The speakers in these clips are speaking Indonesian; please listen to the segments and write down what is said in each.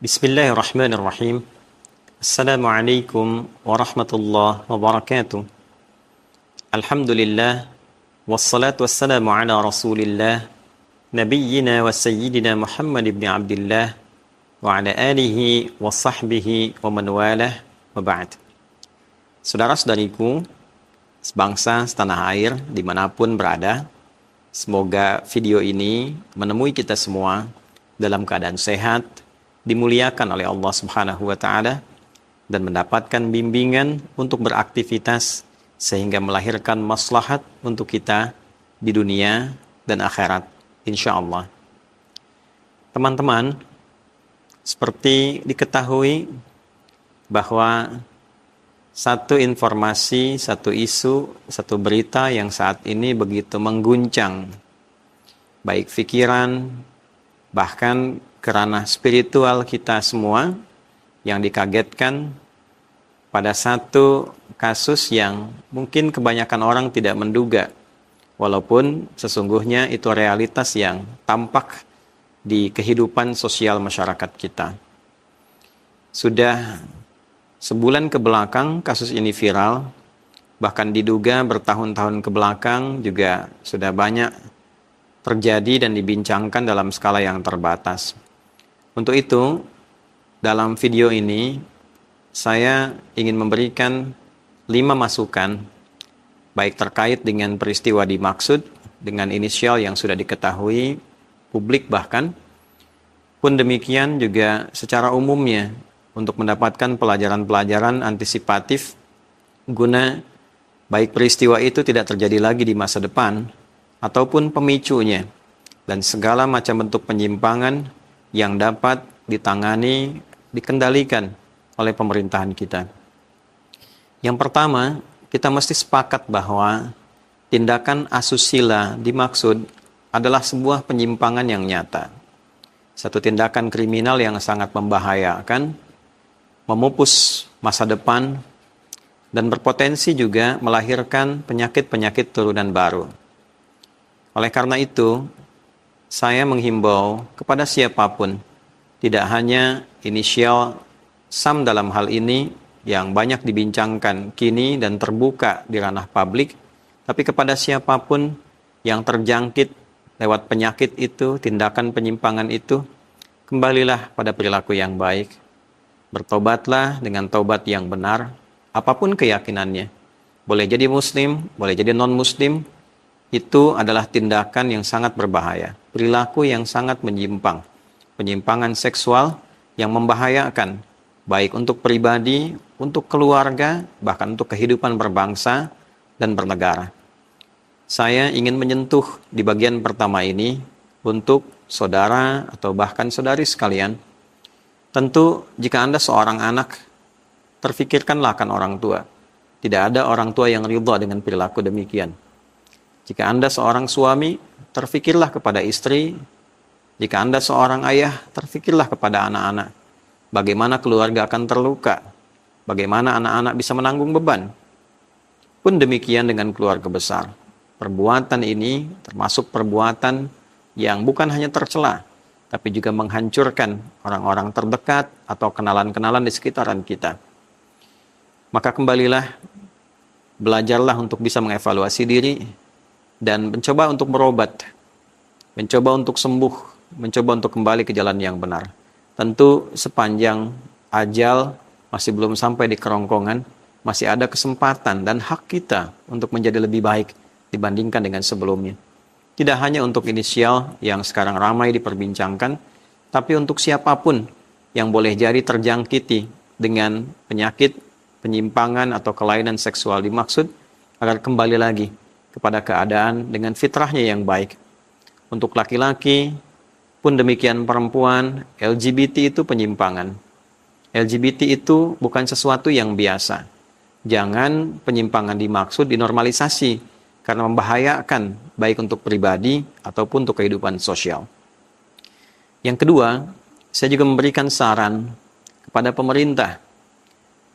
Bismillahirrahmanirrahim. Assalamualaikum warahmatullahi wabarakatuh. Alhamdulillah, wassalatu wassalamu ala rasulillah, nabiyyina wa sayyidina Muhammad ibn Abdillah, wa ala alihi wa sahbihi wa man walah, wa ba'd. Saudara-saudariku, sebangsa, setanah air, dimanapun berada, semoga video ini menemui kita semua dalam keadaan sehat, dimuliakan oleh Allah Subhanahu wa Ta'ala, dan mendapatkan bimbingan untuk beraktivitas sehingga melahirkan maslahat untuk kita di dunia dan akhirat, insya Allah. Teman-teman, seperti diketahui bahwa satu informasi, satu isu, satu berita yang saat ini begitu mengguncang baik pikiran, bahkan kerana spiritual kita semua, yang dikagetkan pada satu kasus yang mungkin kebanyakan orang tidak menduga, walaupun sesungguhnya itu realitas yang tampak di kehidupan sosial masyarakat kita. Sudah sebulan ke belakang kasus ini viral, bahkan diduga bertahun-tahun ke belakang juga sudah banyak terjadi dan dibincangkan dalam skala yang terbatas. Untuk itu, dalam video ini, saya ingin memberikan 5 masukan, baik terkait dengan peristiwa dimaksud, dengan inisial yang sudah diketahui, publik bahkan, pun demikian juga secara umumnya, untuk mendapatkan pelajaran-pelajaran antisipatif, guna baik peristiwa itu tidak terjadi lagi di masa depan, ataupun pemicunya, dan segala macam bentuk penyimpangan yang dapat ditangani, dikendalikan oleh pemerintahan kita. Yang pertama, kita mesti sepakat bahwa tindakan asusila dimaksud adalah sebuah penyimpangan yang nyata. Satu tindakan kriminal yang sangat membahayakan, memupus masa depan, dan berpotensi juga melahirkan penyakit-penyakit turunan baru. Oleh karena itu, saya menghimbau kepada siapapun, tidak hanya inisial SAM dalam hal ini yang banyak dibincangkan kini dan terbuka di ranah publik, tapi kepada siapapun yang terjangkit lewat penyakit itu, tindakan penyimpangan itu, kembalilah pada perilaku yang baik. Bertobatlah dengan taubat yang benar, apapun keyakinannya. Boleh jadi muslim, boleh jadi non-muslim, itu adalah tindakan yang sangat berbahaya. Perilaku yang sangat menyimpang. Penyimpangan seksual yang membahayakan, baik untuk pribadi, untuk keluarga, bahkan untuk kehidupan berbangsa dan bernegara. Saya ingin menyentuh di bagian pertama ini untuk saudara atau bahkan saudari sekalian. Tentu jika Anda seorang anak, terfikirkanlah akan orang tua. Tidak ada orang tua yang ridha dengan perilaku demikian. Jika Anda seorang suami, terfikirlah kepada istri. Jika Anda seorang ayah, terfikirlah kepada anak-anak. Bagaimana keluarga akan terluka? Bagaimana anak-anak bisa menanggung beban? Pun demikian dengan keluarga besar. Perbuatan ini termasuk perbuatan yang bukan hanya tercela, tapi juga menghancurkan orang-orang terdekat atau kenalan-kenalan di sekitaran kita. Maka kembalilah, belajarlah untuk bisa mengevaluasi diri, dan mencoba untuk berobat, mencoba untuk sembuh, mencoba untuk kembali ke jalan yang benar. Tentu sepanjang ajal masih belum sampai di kerongkongan, masih ada kesempatan dan hak kita untuk menjadi lebih baik dibandingkan dengan sebelumnya. Tidak hanya untuk inisial yang sekarang ramai diperbincangkan, tapi untuk siapapun yang boleh jadi terjangkiti dengan penyakit, penyimpangan atau kelainan seksual dimaksud, agar kembali lagi kepada keadaan dengan fitrahnya yang baik. Untuk laki-laki, pun demikian perempuan, LGBT itu penyimpangan. LGBT itu bukan sesuatu yang biasa. Jangan penyimpangan dimaksud dinormalisasi, karena membahayakan baik untuk pribadi ataupun untuk kehidupan sosial. Yang kedua, saya juga memberikan saran kepada pemerintah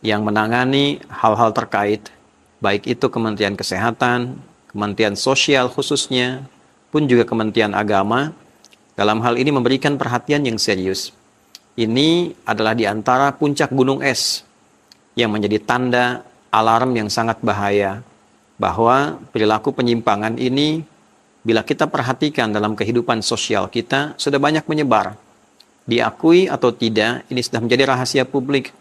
yang menangani hal-hal terkait, baik itu Kementerian Kesehatan, Kementerian Sosial khususnya, pun juga Kementerian Agama, dalam hal ini memberikan perhatian yang serius ini adalah di antara puncak gunung es yang menjadi tanda alarm yang sangat bahaya bahwa perilaku penyimpangan ini bila kita perhatikan dalam kehidupan sosial kita sudah banyak menyebar. Diakui atau tidak, ini sudah menjadi rahasia publik.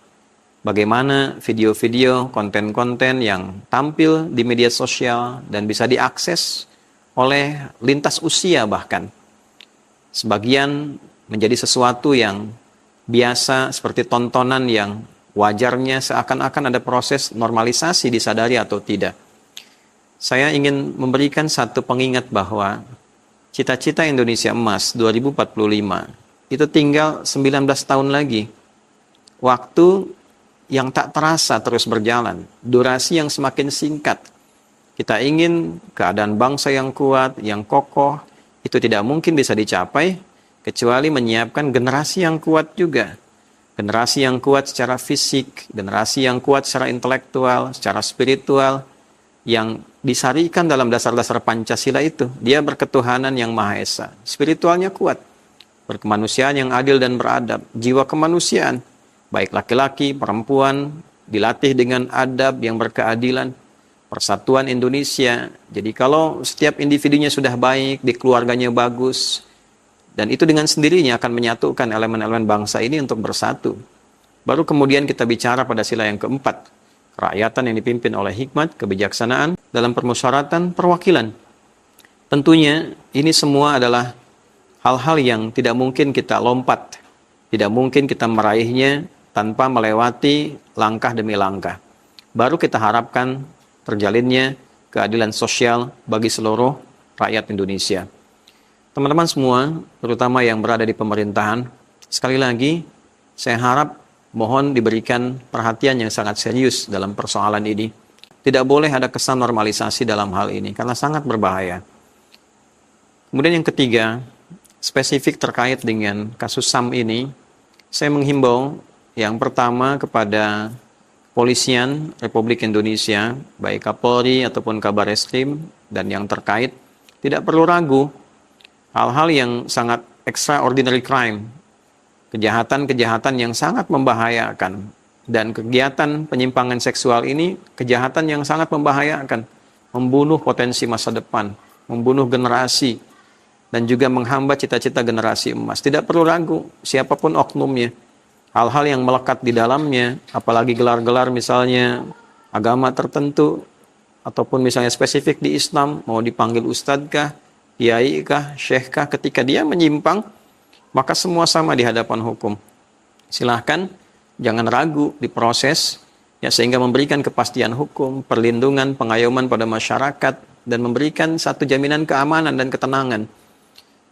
Bagaimana video-video, konten-konten yang tampil di media sosial dan bisa diakses oleh lintas usia bahkan. Sebagian menjadi sesuatu yang biasa seperti tontonan yang wajarnya seakan-akan ada proses normalisasi disadari atau tidak. Saya ingin memberikan satu pengingat bahwa cita-cita Indonesia Emas 2045 itu tinggal 19 tahun lagi. Waktu yang tak terasa terus berjalan, durasi yang semakin singkat. Kita ingin keadaan bangsa yang kuat, yang kokoh, itu tidak mungkin bisa dicapai kecuali menyiapkan generasi yang kuat juga. Generasi yang kuat secara fisik, generasi yang kuat secara intelektual, secara spiritual, yang disarikan dalam dasar-dasar Pancasila itu. Dia berketuhanan yang Maha Esa. Spiritualnya kuat. Berkemanusiaan yang adil dan beradab. Jiwa kemanusiaan. Baik laki-laki, perempuan, dilatih dengan adab yang berkeadilan. Persatuan Indonesia. Jadi kalau setiap individunya sudah baik, di keluarganya bagus, dan itu dengan sendirinya akan menyatukan elemen-elemen bangsa ini untuk bersatu. Baru kemudian kita bicara pada sila yang keempat. Kerakyatan yang dipimpin oleh hikmat, kebijaksanaan, dalam permusyawaratan, perwakilan. Tentunya ini semua adalah hal-hal yang tidak mungkin kita lompat. Tidak mungkin kita meraihnya tanpa melewati langkah demi langkah. Baru kita harapkan terjalinnya keadilan sosial bagi seluruh rakyat Indonesia. Teman-teman semua, terutama yang berada di pemerintahan, sekali lagi saya harap mohon diberikan perhatian yang sangat serius dalam persoalan ini. Tidak boleh ada kesan normalisasi dalam hal ini, karena sangat berbahaya. Kemudian yang ketiga, spesifik terkait dengan kasus SAM ini, saya menghimbau yang pertama kepada Kepolisian Republik Indonesia, baik Kapolri ataupun Kabar Eskrim, dan yang terkait, tidak perlu ragu, hal-hal yang sangat extraordinary crime, kejahatan-kejahatan yang sangat membahayakan, dan kegiatan penyimpangan seksual ini, kejahatan yang sangat membahayakan, membunuh potensi masa depan, membunuh generasi, dan juga menghambat cita-cita generasi emas. Tidak perlu ragu, siapapun oknumnya, hal-hal yang melekat di dalamnya, apalagi gelar-gelar misalnya agama tertentu, ataupun misalnya spesifik di Islam, mau dipanggil ustadzkah, kiai kah, syekh kah, ketika dia menyimpang, maka semua sama di hadapan hukum. Silahkan, jangan ragu diproses, ya, sehingga memberikan kepastian hukum, perlindungan, pengayoman pada masyarakat, dan memberikan satu jaminan keamanan dan ketenangan.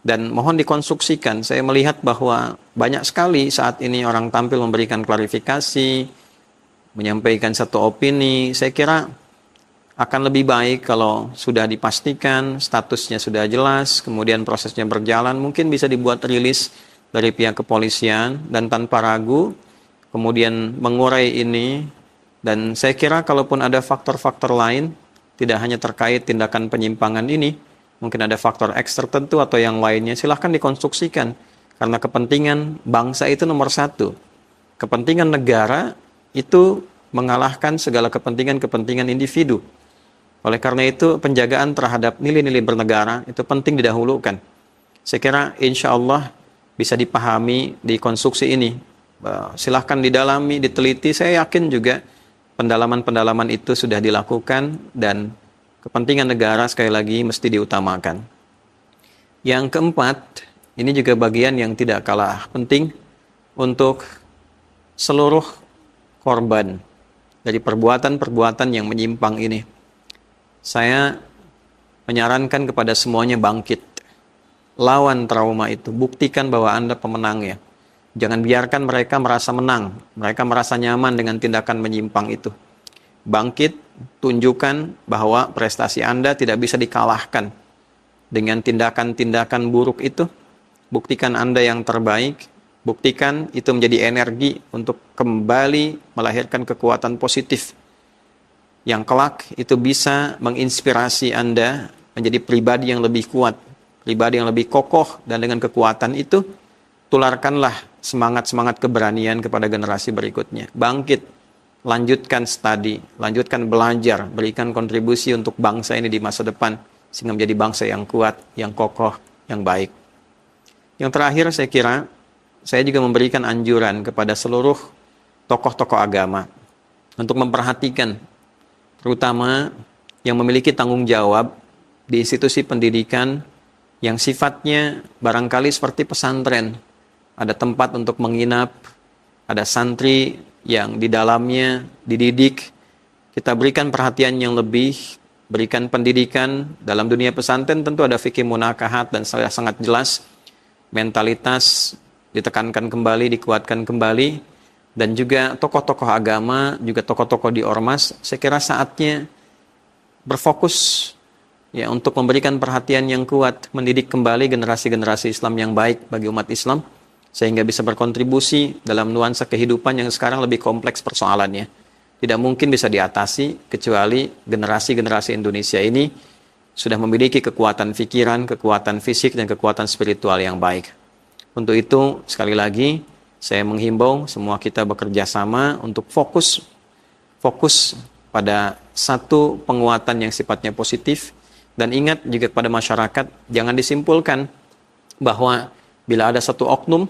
Dan mohon dikonstruksikan, saya melihat bahwa banyak sekali saat ini orang tampil memberikan klarifikasi, menyampaikan satu opini. Saya kira akan lebih baik kalau sudah dipastikan, statusnya sudah jelas, kemudian prosesnya berjalan, mungkin bisa dibuat rilis dari pihak kepolisian, dan tanpa ragu, kemudian mengurai ini. Dan saya kira kalaupun ada faktor-faktor lain, tidak hanya terkait tindakan penyimpangan ini, mungkin ada faktor X tertentu atau yang lainnya, silahkan dikonstruksikan. Karena kepentingan bangsa itu nomor satu. Kepentingan negara itu mengalahkan segala kepentingan-kepentingan individu. Oleh karena itu, penjagaan terhadap nilai-nilai bernegara itu penting didahulukan. Saya kira insya Allah bisa dipahami di konstruksi ini. Silahkan didalami, diteliti. Saya yakin juga pendalaman-pendalaman itu sudah dilakukan, dan kepentingan negara sekali lagi mesti diutamakan. Yang keempat, ini juga bagian yang tidak kalah penting untuk seluruh korban dari perbuatan-perbuatan yang menyimpang ini. Saya menyarankan kepada semuanya bangkit. Lawan trauma itu, buktikan bahwa Anda pemenangnya. Jangan biarkan mereka merasa menang, mereka merasa nyaman dengan tindakan menyimpang itu. Bangkit, tunjukkan bahwa prestasi Anda tidak bisa dikalahkan dengan tindakan-tindakan buruk itu. Buktikan Anda yang terbaik, buktikan itu menjadi energi untuk kembali melahirkan kekuatan positif yang kelak itu bisa menginspirasi Anda menjadi pribadi yang lebih kuat, pribadi yang lebih kokoh, dan dengan kekuatan itu tularkanlah semangat-semangat keberanian kepada generasi berikutnya. Bangkit, lanjutkan studi, lanjutkan belajar, berikan kontribusi untuk bangsa ini di masa depan, sehingga menjadi bangsa yang kuat, yang kokoh, yang baik. Yang terakhir saya kira, saya juga memberikan anjuran kepada seluruh tokoh-tokoh agama untuk memperhatikan, terutama yang memiliki tanggung jawab di institusi pendidikan yang sifatnya barangkali seperti pesantren. Ada tempat untuk menginap, ada santri yang di dalamnya dididik. Kita berikan perhatian yang lebih, berikan pendidikan. Dalam dunia pesantren tentu ada fikih munakahat dan sangat jelas mentalitas ditekankan kembali, dikuatkan kembali, dan juga tokoh-tokoh agama, juga tokoh-tokoh di ormas, saya kira saatnya berfokus ya untuk memberikan perhatian yang kuat, mendidik kembali generasi-generasi Islam yang baik bagi umat Islam, sehingga bisa berkontribusi dalam nuansa kehidupan yang sekarang lebih kompleks persoalannya. Tidak mungkin bisa diatasi kecuali generasi-generasi Indonesia ini sudah memiliki kekuatan pikiran, kekuatan fisik, dan kekuatan spiritual yang baik. Untuk itu, sekali lagi, saya menghimbau semua kita bekerja sama untuk fokus pada satu penguatan yang sifatnya positif. Dan ingat juga kepada masyarakat, jangan disimpulkan bahwa bila ada satu oknum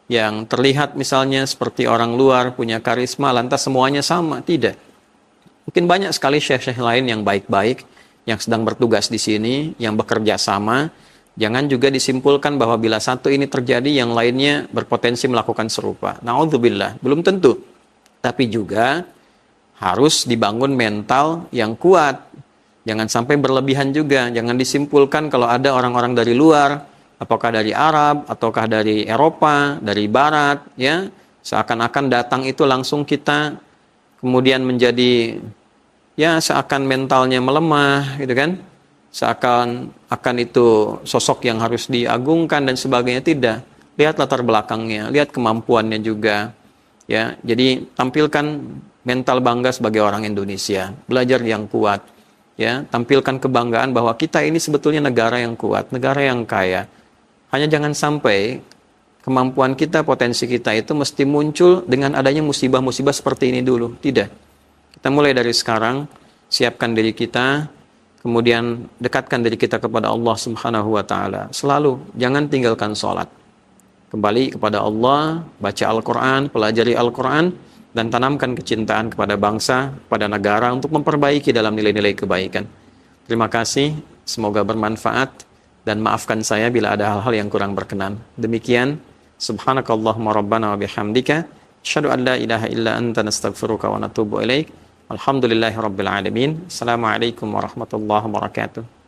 yang terlihat misalnya seperti orang luar, punya karisma, lantas semuanya sama. Tidak. Mungkin banyak sekali syekh-syekh lain yang baik-baik, yang sedang bertugas di sini, yang bekerja sama. Jangan juga disimpulkan bahwa bila satu ini terjadi, yang lainnya berpotensi melakukan serupa. Na'udzubillah, belum tentu. Tapi juga harus dibangun mental yang kuat. Jangan sampai berlebihan juga. Jangan disimpulkan kalau ada orang-orang dari luar, apakah dari Arab, ataukah dari Eropa, dari Barat, ya, seakan-akan datang itu langsung kita kemudian menjadi, ya, seakan mentalnya melemah, gitu kan? Seakan itu sosok yang harus diagungkan dan sebagainya. Tidak. Lihat latar belakangnya, lihat kemampuannya juga, ya. Jadi tampilkan mental bangga sebagai orang Indonesia, belajar yang kuat. Ya, tampilkan kebanggaan bahwa kita ini sebetulnya negara yang kuat, negara yang kaya. Hanya jangan sampai kemampuan kita, potensi kita itu mesti muncul dengan adanya musibah-musibah seperti ini dulu. Tidak. Kita mulai dari sekarang, siapkan diri kita, kemudian dekatkan diri kita kepada Allah Subhanahu wa taala. Selalu jangan tinggalkan sholat. Kembali kepada Allah, baca Al-Qur'an, pelajari Al-Qur'an, dan tanamkan kecintaan kepada bangsa, kepada negara untuk memperbaiki dalam nilai-nilai kebaikan. Terima kasih, semoga bermanfaat, dan maafkan saya bila ada hal-hal yang kurang berkenan. Demikian, subhanakallahumma rabbana wa bihamdika, asyhadu an la ilaha illa anta nastaghfiruka wa natubu ilaik. Alhamdulillahi rabbil alamin. Assalamualaikum warahmatullahi wabarakatuh.